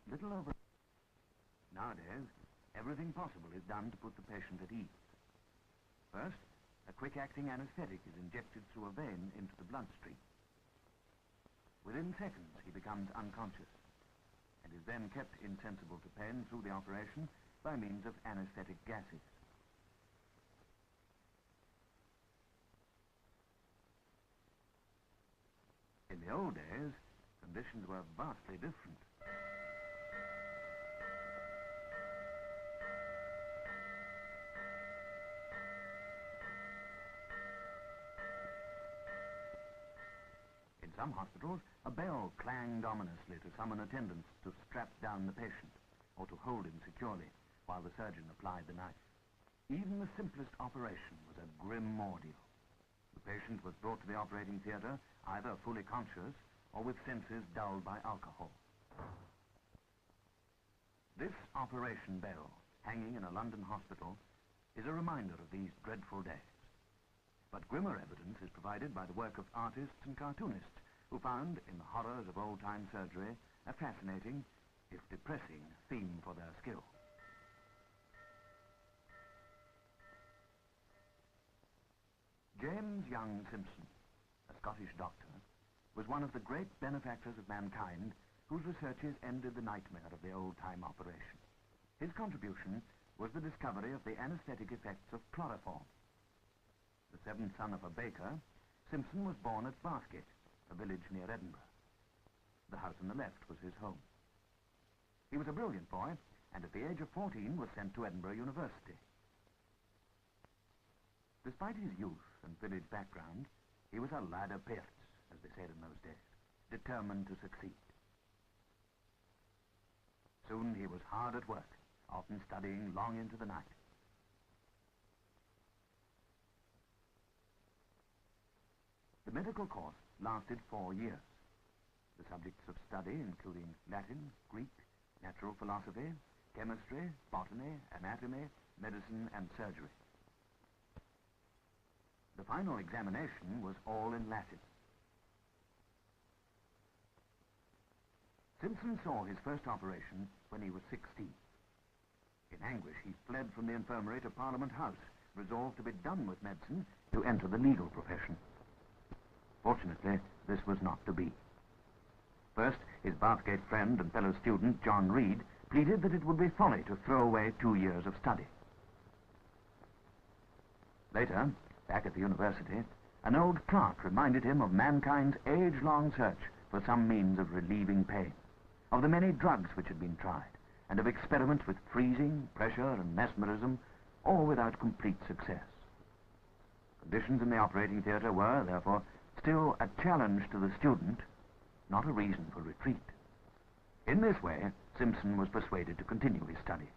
little over... Nowadays, everything possible is done to put the patient at ease. First, a quick-acting anesthetic is injected through a vein into the bloodstream. Within seconds, he becomes unconscious and is then kept insensible to pain through the operation by means of anesthetic gases. In the old days, conditions were vastly different. In some hospitals, a bell clanged ominously to summon attendants to strap down the patient or to hold him securely while the surgeon applied the knife. Even the simplest operation was a grim ordeal. The patient was brought to the operating theatre either fully conscious or with senses dulled by alcohol. This operation bell, hanging in a London hospital, is a reminder of these dreadful days. But grimmer evidence is provided by the work of artists and cartoonists who found in the horrors of old-time surgery a fascinating, if depressing, theme for their skill. James Young Simpson, a Scottish doctor, was one of the great benefactors of mankind whose researches ended the nightmare of the old-time operation. His contribution was the discovery of the anaesthetic effects of chloroform. The seventh son of a baker, Simpson was born at Bathgate, a village near Edinburgh. The house on the left was his home. He was a brilliant boy, and at the age of 14 was sent to Edinburgh University. Despite his youth and village background, he was a lad of parts, as they said in those days, determined to succeed. Soon he was hard at work, often studying long into the night. The medical course lasted 4 years. The subjects of study including Latin, Greek, natural philosophy, chemistry, botany, anatomy, medicine, and surgery. The final examination was all in Latin. Simpson saw his first operation when he was 16. In anguish, he fled from the infirmary to Parliament House, resolved to be done with medicine to enter the legal profession. Fortunately, this was not to be. First, his Bathgate friend and fellow student, John Reed, pleaded that it would be folly to throw away 2 years of study. Later, back at the university, an old clerk reminded him of mankind's age-long search for some means of relieving pain, of the many drugs which had been tried, and of experiments with freezing, pressure, and mesmerism, all without complete success. Conditions in the operating theatre were, therefore, still a challenge to the student, not a reason for retreat. In this way, Simpson was persuaded to continue his studies.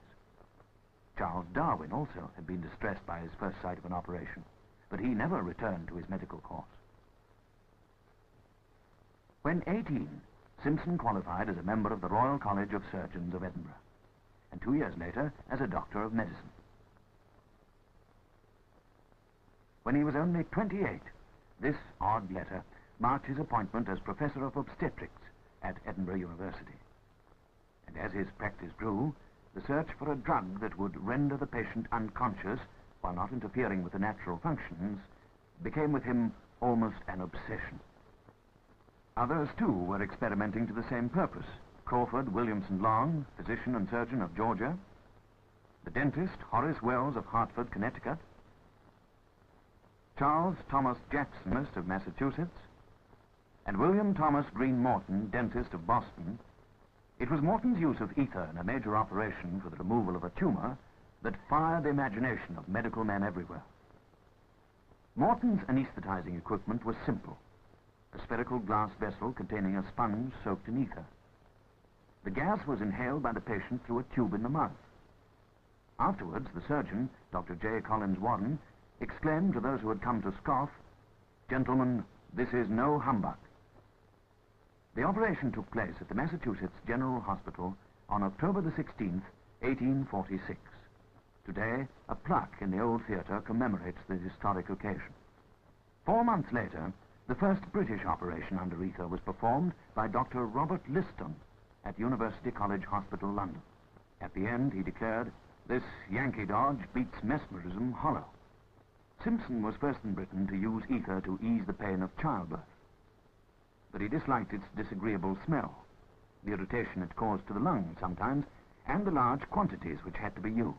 Charles Darwin also had been distressed by his first sight of an operation, but he never returned to his medical course. When 18, Simpson qualified as a member of the Royal College of Surgeons of Edinburgh, and 2 years later as a doctor of medicine. When he was only 28, this odd letter marked his appointment as Professor of Obstetrics at Edinburgh University. And as his practice grew, the search for a drug that would render the patient unconscious while not interfering with the natural functions became with him almost an obsession. Others, too, were experimenting to the same purpose. Crawford Williamson Long, physician and surgeon of Georgia, the dentist Horace Wells of Hartford, Connecticut, Charles Thomas Jackson of Massachusetts, and William Thomas Green Morton, dentist of Boston. It was Morton's use of ether in a major operation for the removal of a tumor that fired the imagination of medical men everywhere. Morton's anesthetizing equipment was simple, a spherical glass vessel containing a sponge soaked in ether. The gas was inhaled by the patient through a tube in the mouth. Afterwards, the surgeon, Dr. J. Collins Warden, exclaimed to those who had come to scoff, "Gentlemen, this is no humbug." The operation took place at the Massachusetts General Hospital on October the 16th, 1846. Today, a plaque in the old theatre commemorates the historic occasion. 4 months later, the first British operation under ether was performed by Dr. Robert Liston, at University College Hospital, London. At the end, he declared, "This Yankee dodge beats mesmerism hollow." Simpson was first in Britain to use ether to ease the pain of childbirth. But he disliked its disagreeable smell, the irritation it caused to the lungs sometimes, and the large quantities which had to be used.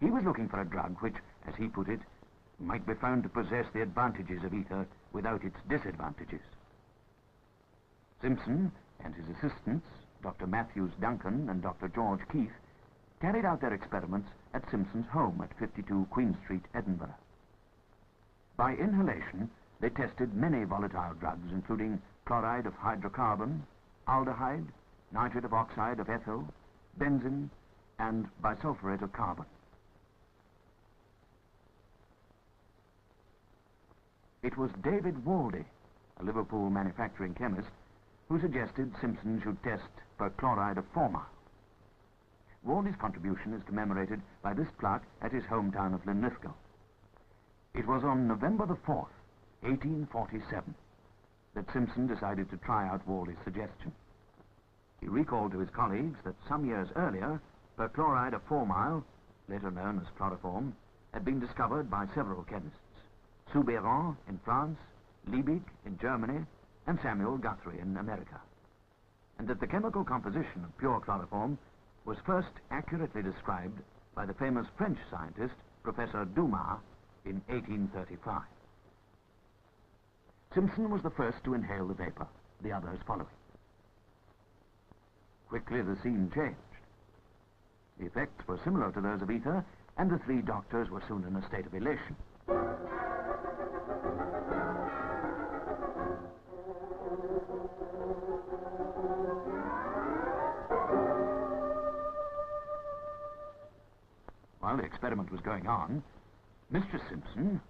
He was looking for a drug which, as he put it, might be found to possess the advantages of ether without its disadvantages. Simpson and his assistants, Dr. Matthews Duncan and Dr. George Keith, carried out their experiments at Simpson's home at 52 Queen Street, Edinburgh. By inhalation, they tested many volatile drugs, including chloride of hydrocarbon, aldehyde, nitrate of oxide of ethyl, benzene, and bisulfurate of carbon. It was David Waldie, a Liverpool manufacturing chemist, who suggested Simpson should test perchloride of formol. Waldie's contribution is commemorated by this plaque at his hometown of Linlithgow. It was on November the 4th, 1847, that Simpson decided to try out Waldie's suggestion. He recalled to his colleagues that some years earlier, perchloride of formol, later known as chloroform, had been discovered by several chemists: Soubeyran in France, Liebig in Germany, and Samuel Guthrie in America, and that the chemical composition of pure chloroform was first accurately described by the famous French scientist, Professor Dumas, in 1835. Simpson was the first to inhale the vapor, the others following. Quickly the scene changed. The effects were similar to those of ether, and the three doctors were soon in a state of elation. While the experiment was going on, Mistress Simpson,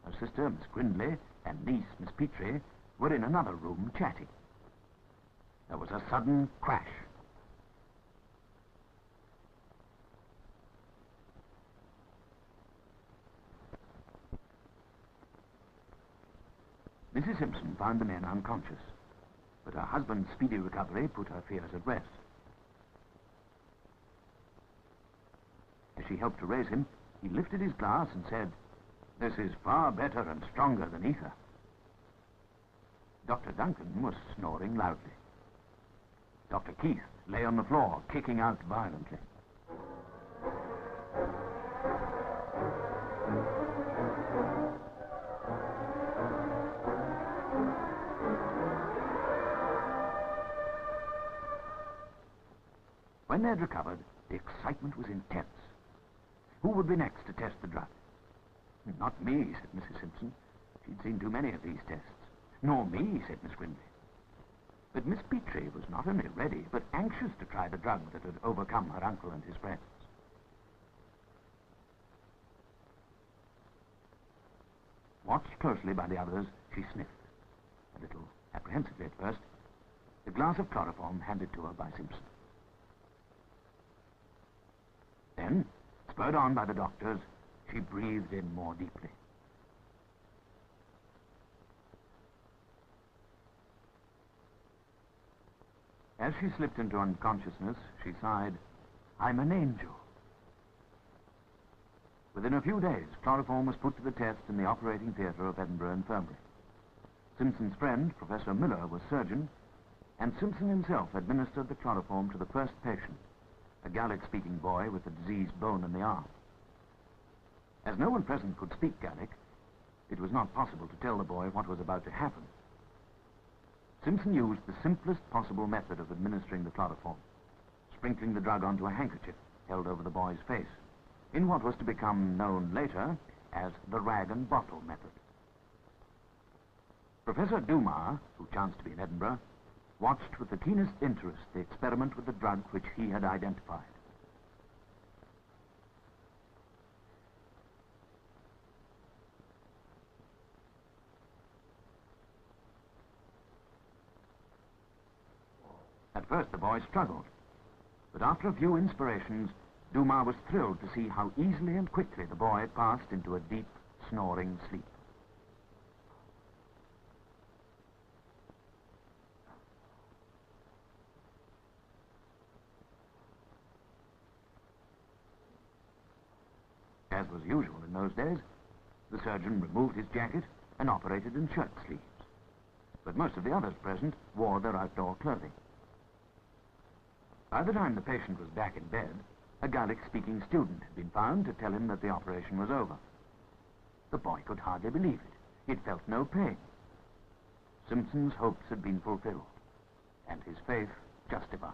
her sister, Miss Grindley, and niece, Miss Petrie, were in another room chatting. There was a sudden crash. Mrs. Simpson found the men unconscious, but her husband's speedy recovery put her fears at rest. As she helped to raise him, he lifted his glass and said, "This is far better and stronger than ether." Dr. Duncan was snoring loudly. Dr. Keith lay on the floor, kicking out violently. When they had recovered, the excitement was intense. Who would be next to test the drug? "Not me," said Mrs. Simpson. She'd seen too many of these tests. "Nor me," said Miss Grindley. But Miss Petrie was not only ready, but anxious to try the drug that had overcome her uncle and his friends. Watched closely by the others, she sniffed, a little apprehensively at first, the glass of chloroform handed to her by Simpson. Then, spurred on by the doctors, she breathed in more deeply. As she slipped into unconsciousness, she sighed, "I'm an angel." Within a few days, chloroform was put to the test in the operating theatre of Edinburgh Infirmary. Simpson's friend, Professor Miller, was surgeon, and Simpson himself administered the chloroform to the first patient, a Gaelic-speaking boy with a diseased bone in the arm. As no one present could speak Gaelic, it was not possible to tell the boy what was about to happen. Simpson used the simplest possible method of administering the chloroform, sprinkling the drug onto a handkerchief held over the boy's face, in what was to become known later as the rag and bottle method. Professor Dumas, who chanced to be in Edinburgh, watched with the keenest interest the experiment with the drug which he had identified. At first the boy struggled, but after a few inspirations, Dumas was thrilled to see how easily and quickly the boy passed into a deep, snoring sleep. as was usual in those days, the surgeon removed his jacket and operated in shirt sleeves. But most of the others present wore their outdoor clothing. By the time the patient was back in bed, a Gaelic-speaking student had been found to tell him that the operation was over. The boy could hardly believe it. He'd felt no pain. Simpson's hopes had been fulfilled, and his faith justified.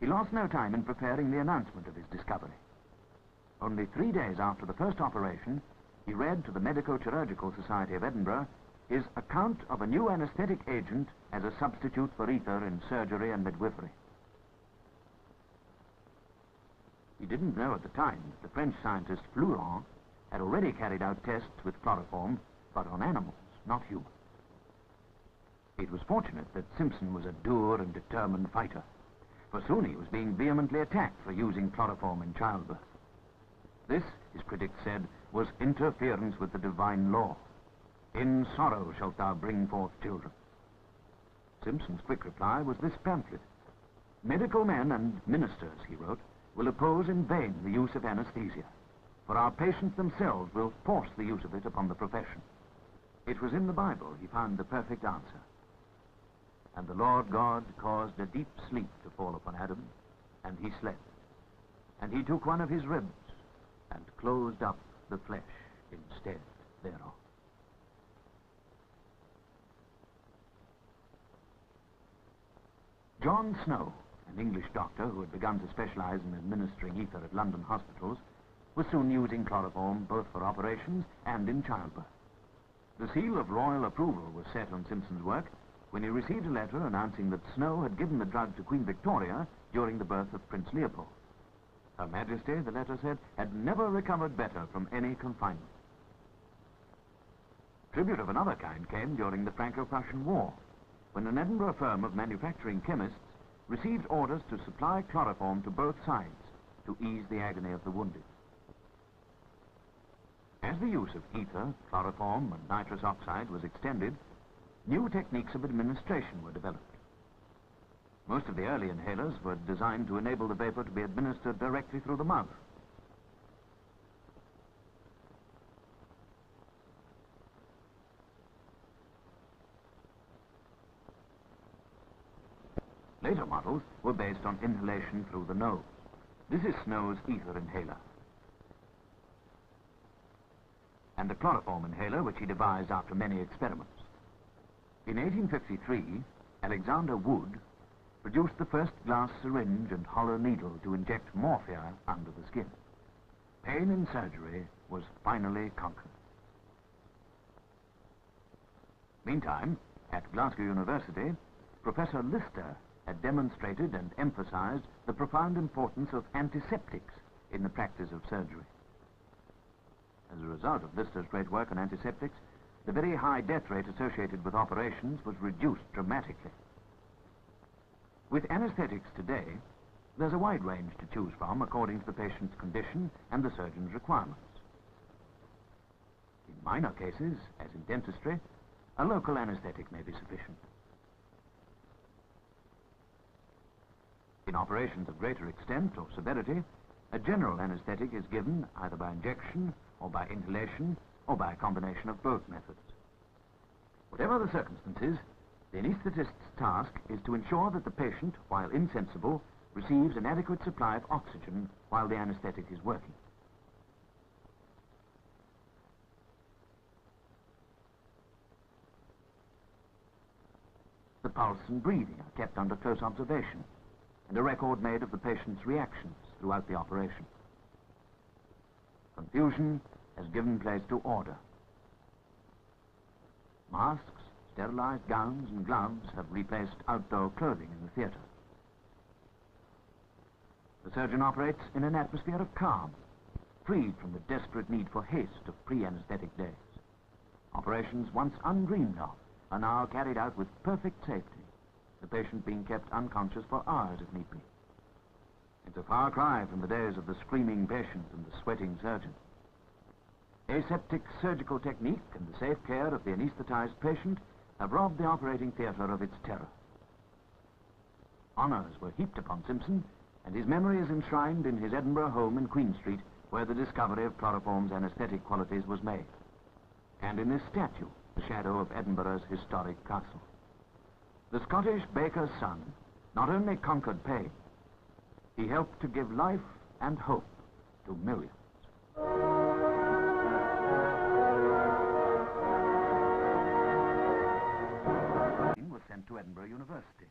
He lost no time in preparing the announcement of his discovery. Only 3 days after the first operation, he read to the Medico-Chirurgical Society of Edinburgh his account of a new anaesthetic agent as a substitute for ether in surgery and midwifery. He didn't know at the time that the French scientist Fleuron had already carried out tests with chloroform, but on animals, not humans. It was fortunate that Simpson was a dour and determined fighter, for soon he was being vehemently attacked for using chloroform in childbirth. This, his critics said, was interference with the divine law. In sorrow shalt thou bring forth children. Simpson's quick reply was this pamphlet. Medical men and ministers, he wrote, will oppose in vain the use of anaesthesia, for our patients themselves will force the use of it upon the profession. It was in the Bible he found the perfect answer. And the Lord God caused a deep sleep to fall upon Adam, and he slept. And he took one of his ribs, and closed up the flesh instead thereof. John Snow, an English doctor who had begun to specialize in administering ether at London hospitals, was soon using chloroform both for operations and in childbirth. The seal of royal approval was set on Simpson's work when he received a letter announcing that Snow had given the drug to Queen Victoria during the birth of Prince Leopold. Her Majesty, the letter said, had never recovered better from any confinement. Tribute of another kind came during the Franco-Prussian War, when an Edinburgh firm of manufacturing chemists received orders to supply chloroform to both sides to ease the agony of the wounded. As the use of ether, chloroform, and nitrous oxide was extended, new techniques of administration were developed. Most of the early inhalers were designed to enable the vapor to be administered directly through the mouth. Later models were based on inhalation through the nose. This is Snow's ether inhaler, and the chloroform inhaler, which he devised after many experiments. In 1853, Alexander Wood produced the first glass syringe and hollow needle to inject morphia under the skin. Pain in surgery was finally conquered. Meantime, at Glasgow University, Professor Lister had demonstrated and emphasized the profound importance of antiseptics in the practice of surgery. As a result of Lister's great work on antiseptics, the very high death rate associated with operations was reduced dramatically. With anesthetics today, there's a wide range to choose from according to the patient's condition and the surgeon's requirements. In minor cases, as in dentistry, a local anesthetic may be sufficient. In operations of greater extent or severity, a general anesthetic is given either by injection or by inhalation or by a combination of both methods. Whatever the circumstances, the anaesthetist's task is to ensure that the patient, while insensible, receives an adequate supply of oxygen while the anesthetic is working. The pulse and breathing are kept under close observation, and a record made of the patient's reactions throughout the operation. Confusion has given place to order. Masks, sterilized gowns, and gloves have replaced outdoor clothing in the theater. The surgeon operates in an atmosphere of calm, freed from the desperate need for haste of pre-anesthetic days. Operations once undreamed of are now carried out with perfect safety, the patient being kept unconscious for hours if need be. It's a far cry from the days of the screaming patient and the sweating surgeon. Aseptic surgical technique and the safe care of the anesthetized patient have robbed the operating theater of its terror. Honors were heaped upon Simpson and his memory is enshrined in his Edinburgh home in Queen Street, where the discovery of chloroform's anaesthetic qualities was made, and in this statue, the shadow of Edinburgh's historic castle. The Scottish baker's son not only conquered pain, he helped to give life and hope to millions. He was sent to Edinburgh University.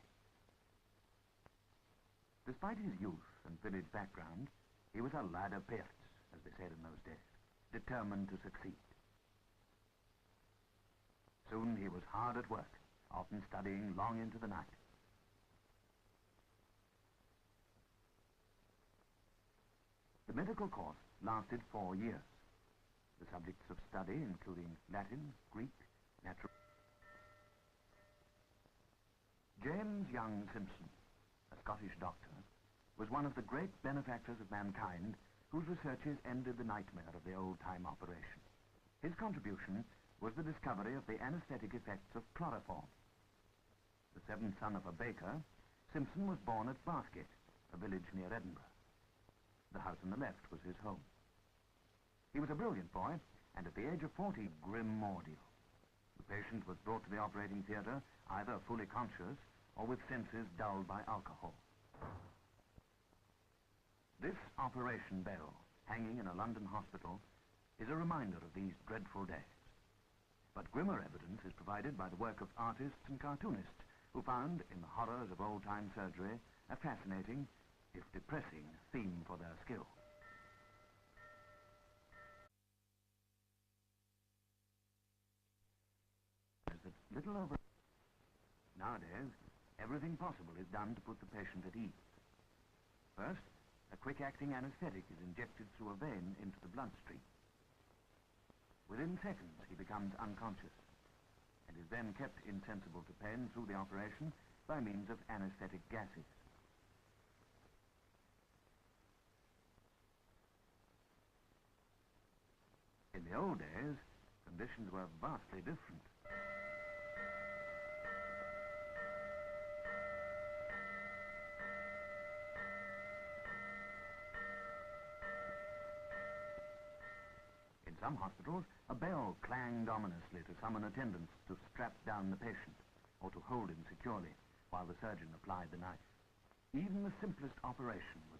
Despite his youth and village background, he was a lad of parts, as they said in those days, determined to succeed. Soon he was hard at work, often studying long into the night. The medical course lasted 4 years. The subjects of study including Latin, Greek, natural... James Young Simpson, a Scottish doctor, was one of the great benefactors of mankind whose researches ended the nightmare of the old-time operation. His contribution was the discovery of the anaesthetic effects of chloroform. The seventh son of a baker, Simpson was born at Bathgate, a village near Edinburgh. The house on the left was his home. He was a brilliant boy, and at the age of 40, grim ordeal. The patient was brought to the operating theatre either fully conscious or with senses dulled by alcohol. This operation bell, hanging in a London hospital, is a reminder of these dreadful days. But grimmer evidence is provided by the work of artists and cartoonists who found in the horrors of old-time surgery a fascinating, if depressing, theme for their skill. Little over... Nowadays, everything possible is done to put the patient at ease. First, a quick-acting anaesthetic is injected through a vein into the bloodstream. Within seconds, he becomes unconscious and is then kept insensible to pain through the operation by means of anaesthetic gases. In the old days, conditions were vastly different. In some hospitals, a bell clanged ominously to summon attendants to strap down the patient or to hold him securely while the surgeon applied the knife. Even the simplest operation was